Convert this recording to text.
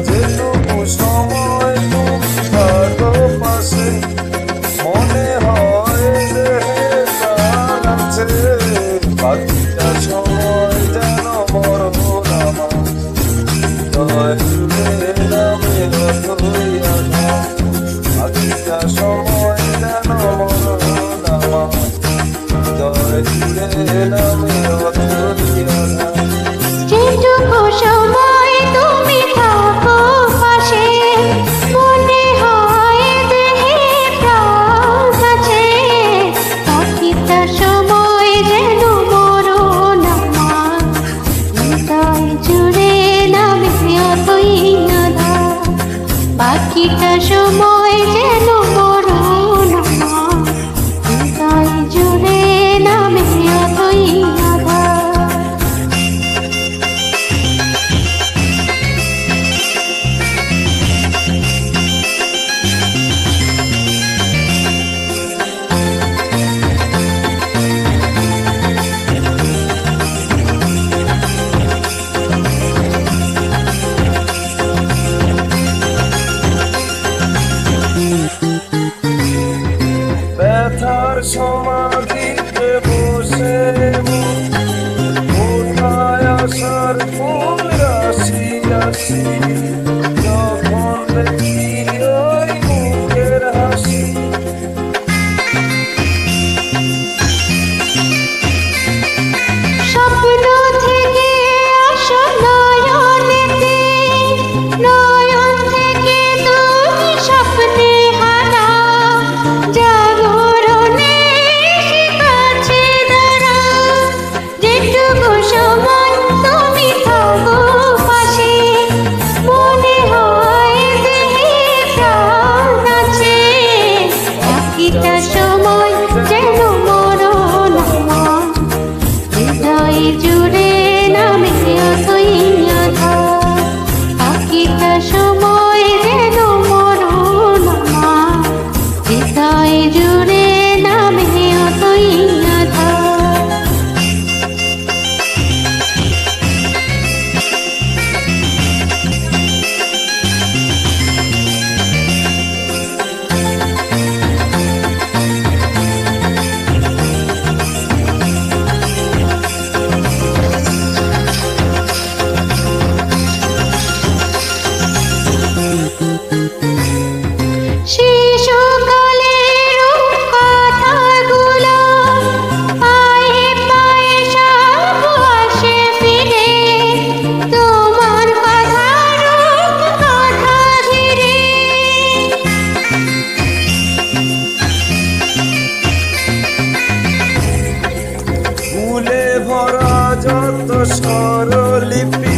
যেটুকু সময় তুমি থাকো পাশে, মনে হয় দেহে প্রাণ আছে। বাকিটা সময় যেন মরণ আমার, হৃদয় জুড়ে নামে অথই আঘাত। বাকিটা সময় যেন মরণ আমার, হৃদয় জুড়ে নামে অথই আঘাত। যেটুকু সময় তুমি থাকো পাশে, মনে হয় দেহে প্রাণ আছে। বাকিটা সময় যেন মরণ আমার, হৃদয় জুড়ে নামে অথই আঘাত। বাকিটা সময় যেন মরণ আমার, হৃদয় জুড়ে নামে অথই আঘাত। ব্যথার সমাধিতে বসে কোথায় আসার ফুল রাশি রাশি, যখন দেখি ওই মুখের হাসি। স্বপ্ন থেকে আসো নয়নেতে, নয়ন থেকে তুমি স্বপ্নে হারা। জাগরণে কাছে দাঁড়া, যেটুকু সময় তুমি থাকো পাশে, মনে হয় দেহে প্রাণ আছে। বাকিটা সময় যেন মরণ আমার, হৃদয় জুড়ে নামে অথই আঘাত। বাকিটা সময় যেন মরণ আমার, হৃদয় জুড়ে নামে অথই আঘাত। শিশুকালের কথাগুলো পায়ে পায়ে সব আসে ফিরে, তোমার কথার কথা ঘিরে। ফুলে ভরা যত স্বরলিপি,